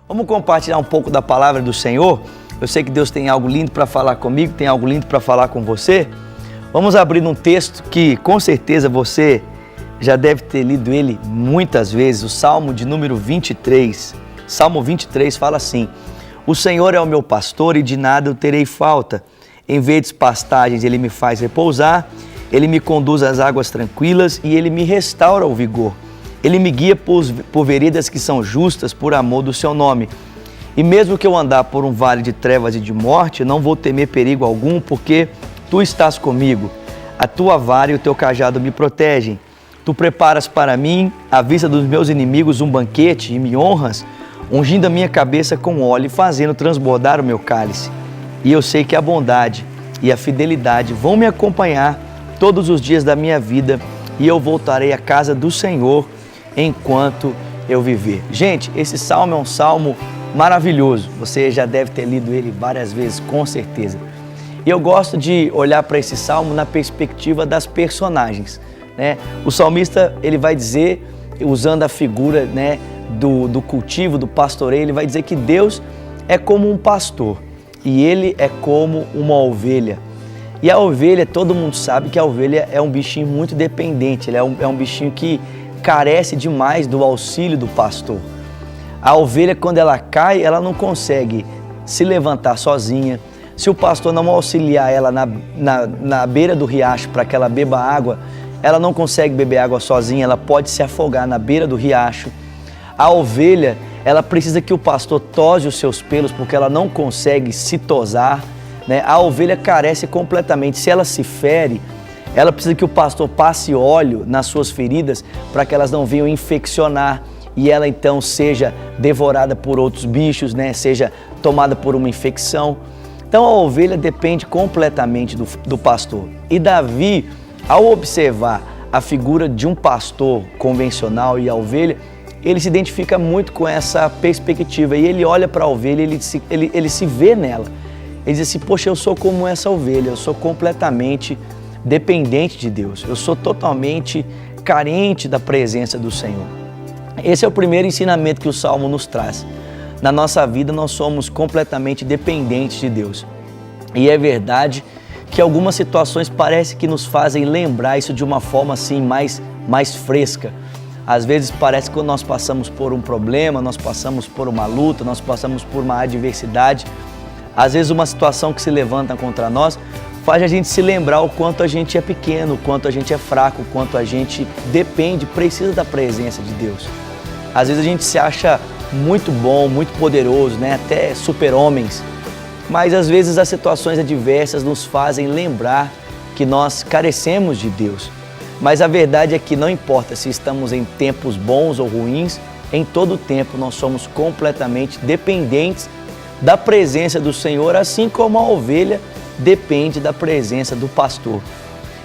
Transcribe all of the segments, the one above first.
Vamos compartilhar um pouco da palavra do Senhor? Eu sei que Deus tem algo lindo para falar comigo, tem algo lindo para falar com você. Vamos abrir num texto que com certeza você já deve ter lido ele muitas vezes, o Salmo de número 23. Salmo 23 fala assim: o Senhor é o meu pastor e de nada eu terei falta. Em verdes pastagens ele me faz repousar, ele me conduz às águas tranquilas e ele me restaura o vigor. Ele me guia por veredas que são justas por amor do seu nome. E mesmo que eu andar por um vale de trevas e de morte, não vou temer perigo algum, porque tu estás comigo. A tua vara e o teu cajado me protegem. Tu preparas para mim, à vista dos meus inimigos, um banquete e me honras, ungindo a minha cabeça com óleo e fazendo transbordar o meu cálice. E eu sei que a bondade e a fidelidade vão me acompanhar todos os dias da minha vida e eu voltarei à casa do Senhor enquanto eu viver. Gente, esse salmo é um salmo maravilhoso. Você já deve ter lido ele várias vezes, com certeza. E eu gosto de olhar para esse salmo na perspectiva das personagens, né? O salmista, ele vai dizer, usando a figura, né, do cultivo, do pastoreio, ele vai dizer que Deus é como um pastor e ele é como uma ovelha. E a ovelha, todo mundo sabe que a ovelha é um bichinho muito dependente, ele é um bichinho que carece demais do auxílio do pastor. A ovelha, quando ela cai, ela não consegue se levantar sozinha. Se o pastor não auxiliar ela na beira do riacho para que ela beba água, ela não consegue beber água sozinha, ela pode se afogar na beira do riacho. A ovelha, ela precisa que o pastor tose os seus pelos porque ela não consegue se tosar, né? A ovelha carece completamente. Se ela se fere, ela precisa que o pastor passe óleo nas suas feridas para que elas não venham infeccionar e ela então seja devorada por outros bichos, né? Seja tomada por uma infecção. Então a ovelha depende completamente do pastor. E Davi, ao observar a figura de um pastor convencional e a ovelha, ele se identifica muito com essa perspectiva e ele olha para a ovelha e ele se vê nela. Ele diz assim: poxa, eu sou como essa ovelha, eu sou completamente dependente de Deus, eu sou totalmente carente da presença do Senhor. Esse é o primeiro ensinamento que o Salmo nos traz. Na nossa vida nós somos completamente dependentes de Deus. E é verdade que algumas situações parecem que nos fazem lembrar isso de uma forma assim mais fresca. Às vezes parece que quando nós passamos por um problema, nós passamos por uma luta, nós passamos por uma adversidade, às vezes uma situação que se levanta contra nós, faz a gente se lembrar o quanto a gente é pequeno, o quanto a gente é fraco, o quanto a gente depende, precisa da presença de Deus. Às vezes a gente se acha muito bom, muito poderoso, né? Até super-homens, mas às vezes as situações adversas nos fazem lembrar que nós carecemos de Deus. Mas a verdade é que não importa se estamos em tempos bons ou ruins, em todo tempo nós somos completamente dependentes da presença do Senhor, assim como a ovelha depende da presença do pastor.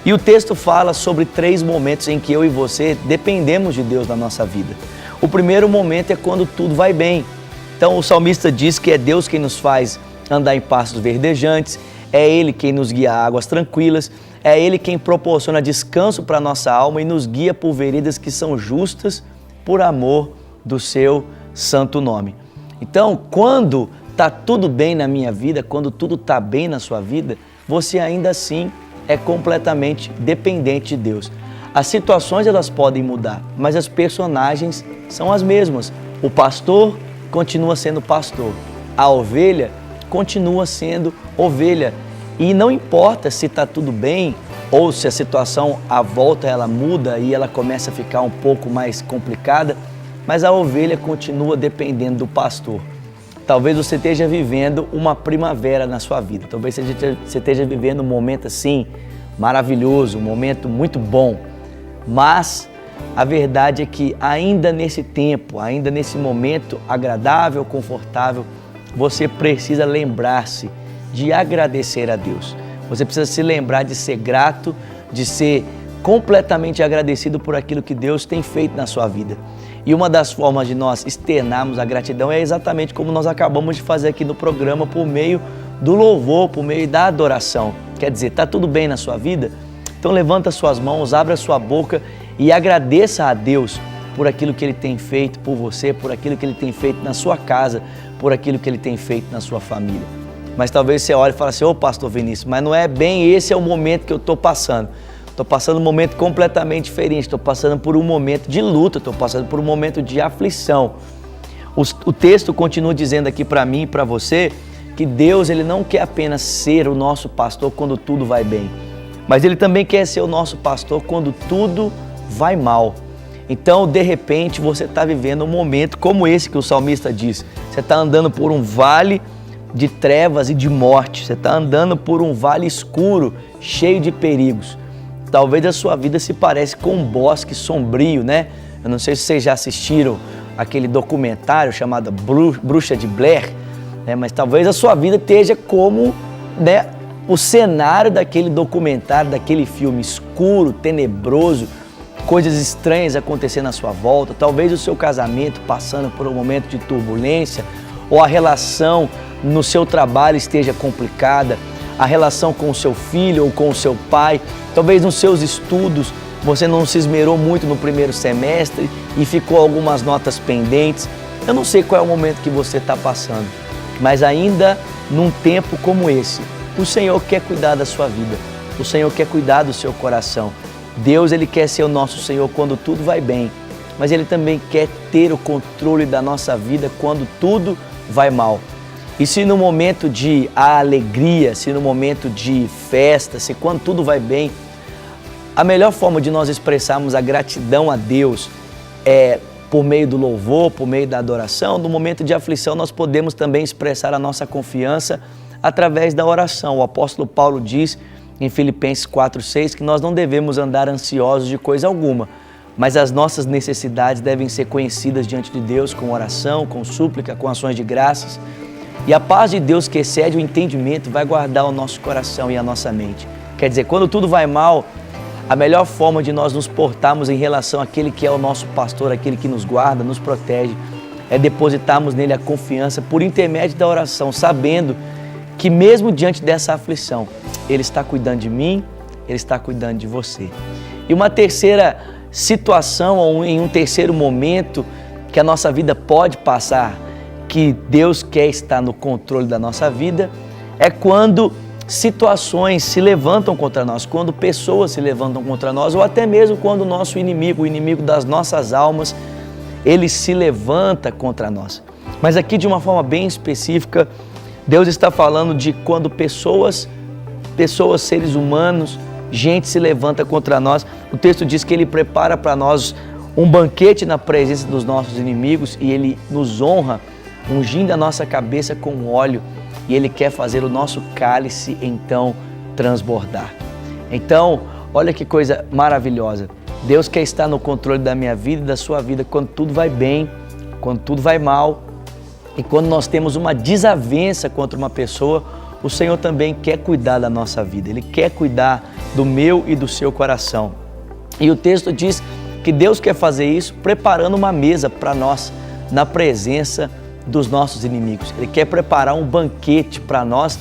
E o texto fala sobre 3 momentos em que eu e você dependemos de Deus na nossa vida. O primeiro momento é quando tudo vai bem. Então o salmista diz que é Deus quem nos faz andar em pastos verdejantes, é Ele quem nos guia a águas tranquilas, é Ele quem proporciona descanso para a nossa alma e nos guia por veredas que são justas por amor do seu santo nome. Então, quando está tudo bem na minha vida, quando tudo está bem na sua vida, você ainda assim é completamente dependente de Deus. As situações elas podem mudar, mas as personagens são as mesmas. O pastor continua sendo pastor, a ovelha continua sendo ovelha. E não importa se está tudo bem ou se a situação à volta ela muda e ela começa a ficar um pouco mais complicada, mas a ovelha continua dependendo do pastor. Talvez você esteja vivendo uma primavera na sua vida. Talvez você esteja vivendo um momento assim maravilhoso, um momento muito bom. Mas a verdade é que ainda nesse tempo, ainda nesse momento agradável, confortável, você precisa lembrar-se de agradecer a Deus. Você precisa se lembrar de ser grato, de ser completamente agradecido por aquilo que Deus tem feito na sua vida. E uma das formas de nós externarmos a gratidão é exatamente como nós acabamos de fazer aqui no programa, por meio do louvor, por meio da adoração. Quer dizer, está tudo bem na sua vida? Então levanta suas mãos, abra sua boca e agradeça a Deus por aquilo que Ele tem feito por você, por aquilo que Ele tem feito na sua casa, por aquilo que Ele tem feito na sua família. Mas talvez você olhe e fale assim, ô pastor Vinícius, mas não é bem esse é o momento que eu estou passando. Estou passando um momento completamente diferente, estou passando por um momento de luta, estou passando por um momento de aflição. O texto continua dizendo aqui para mim e para você que Deus Ele não quer apenas ser o nosso pastor quando tudo vai bem, mas Ele também quer ser o nosso pastor quando tudo vai mal. Então, de repente, você está vivendo um momento como esse que o salmista diz. Você está andando por um vale de trevas e de morte. Você está andando por um vale escuro, cheio de perigos. Talvez a sua vida se pareça com um bosque sombrio, né? Eu não sei se vocês já assistiram aquele documentário chamado Bruxa de Blair, né? Mas talvez a sua vida esteja como, né, o cenário daquele documentário, daquele filme escuro, tenebroso, coisas estranhas acontecendo à sua volta. Talvez o seu casamento passando por um momento de turbulência, ou a relação no seu trabalho esteja complicada, a relação com o seu filho ou com o seu pai. Talvez nos seus estudos você não se esmerou muito no primeiro semestre e ficou algumas notas pendentes. Eu não sei qual é o momento que você está passando, mas ainda num tempo como esse, o Senhor quer cuidar da sua vida, o Senhor quer cuidar do seu coração. Deus Ele quer ser o nosso Senhor quando tudo vai bem, mas Ele também quer ter o controle da nossa vida quando tudo vai mal. E se no momento de alegria, se no momento de festa, se quando tudo vai bem, a melhor forma de nós expressarmos a gratidão a Deus é por meio do louvor, por meio da adoração. No momento de aflição nós podemos também expressar a nossa confiança através da oração. O apóstolo Paulo diz em Filipenses 4:6 que nós não devemos andar ansiosos de coisa alguma, mas as nossas necessidades devem ser conhecidas diante de Deus com oração, com súplica, com ações de graças. E a paz de Deus que excede o entendimento vai guardar o nosso coração e a nossa mente. Quer dizer, quando tudo vai mal, a melhor forma de nós nos portarmos em relação àquele que é o nosso pastor, aquele que nos guarda, nos protege, é depositarmos nele a confiança por intermédio da oração, sabendo que mesmo diante dessa aflição, Ele está cuidando de mim, Ele está cuidando de você. E uma terceira situação, ou em um terceiro momento que a nossa vida pode passar, que Deus quer estar no controle da nossa vida, é quando situações se levantam contra nós, quando pessoas se levantam contra nós, ou até mesmo quando o nosso inimigo, o inimigo das nossas almas, ele se levanta contra nós. Mas aqui de uma forma bem específica, Deus está falando de quando pessoas, seres humanos, gente se levanta contra nós. O texto diz que Ele prepara para nós um banquete na presença dos nossos inimigos e Ele nos honra, ungindo a nossa cabeça com óleo, e Ele quer fazer o nosso cálice então transbordar. Então, olha que coisa maravilhosa. Deus quer estar no controle da minha vida e da sua vida quando tudo vai bem, quando tudo vai mal, e quando nós temos uma desavença contra uma pessoa, o Senhor também quer cuidar da nossa vida. Ele quer cuidar do meu e do seu coração. E o texto diz que Deus quer fazer isso preparando uma mesa para nós na presença dos nossos inimigos. Ele quer preparar um banquete para nós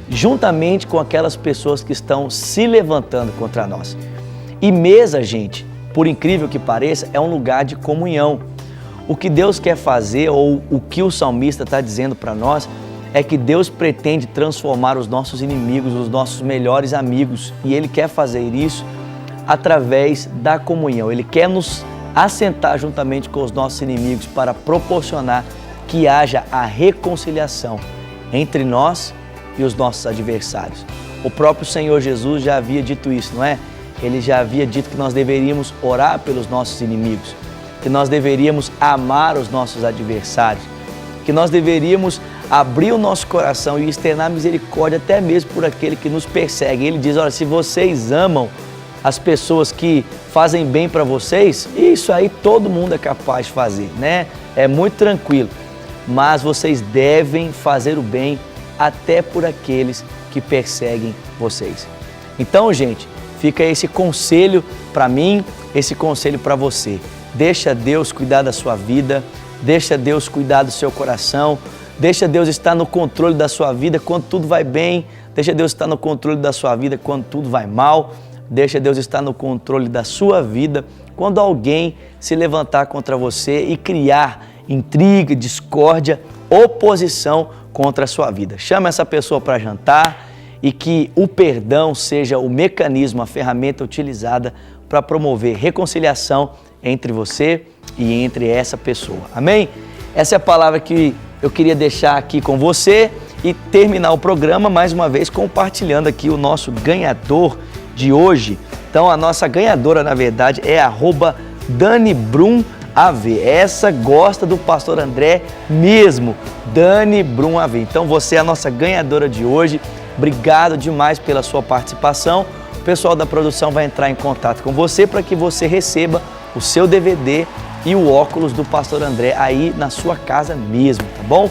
juntamente com aquelas pessoas que estão se levantando contra nós. E mesa, gente, por incrível que pareça, é um lugar de comunhão. O que Deus quer fazer, ou o que o salmista está dizendo para nós, é que Deus pretende transformar os nossos inimigos, os nossos melhores amigos, e Ele quer fazer isso através da comunhão. Ele quer nos assentar juntamente com os nossos inimigos para proporcionar que haja a reconciliação entre nós e os nossos adversários. O próprio Senhor Jesus já havia dito isso, não é? Ele já havia dito que nós deveríamos orar pelos nossos inimigos, que nós deveríamos amar os nossos adversários, que nós deveríamos abrir o nosso coração e externar misericórdia até mesmo por aquele que nos persegue. Ele diz, olha, se vocês amam as pessoas que fazem bem para vocês, isso aí todo mundo é capaz de fazer, né? É muito tranquilo. Mas vocês devem fazer o bem até por aqueles que perseguem vocês. Então, gente, fica esse conselho para mim, esse conselho para você. Deixa Deus cuidar da sua vida, deixa Deus cuidar do seu coração, deixa Deus estar no controle da sua vida quando tudo vai bem, deixa Deus estar no controle da sua vida quando tudo vai mal. deixa Deus estar no controle da sua vida quando alguém se levantar contra você e criar intriga, discórdia, oposição contra a sua vida. Chama essa pessoa para jantar e que o perdão seja o mecanismo, a ferramenta utilizada para promover reconciliação entre você e entre essa pessoa. Amém? Essa é a palavra que eu queria deixar aqui com você e terminar o programa mais uma vez compartilhando aqui o nosso ganhador de hoje. Então a nossa ganhadora, na verdade, é @DaniBrumAV. Essa gosta do pastor André mesmo, DaniBrumAV. Então você é a nossa ganhadora de hoje. Obrigado demais pela sua participação. O pessoal da produção vai entrar em contato com você para que você receba o seu DVD e o óculos do pastor André aí na sua casa mesmo, tá bom?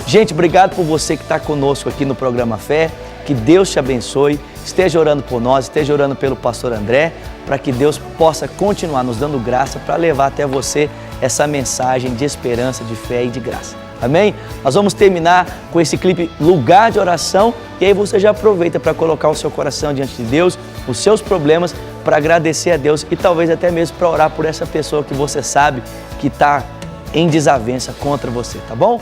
Gente, obrigado por você que está conosco aqui no programa Fé. Que Deus te abençoe. Esteja orando por nós, esteja orando pelo pastor André, para que Deus possa continuar nos dando graça para levar até você essa mensagem de esperança, de fé e de graça. Amém? Nós vamos terminar com esse clipe Lugar de Oração e aí você já aproveita para colocar o seu coração diante de Deus, os seus problemas, para agradecer a Deus e talvez até mesmo para orar por essa pessoa que você sabe que está em desavença contra você, tá bom?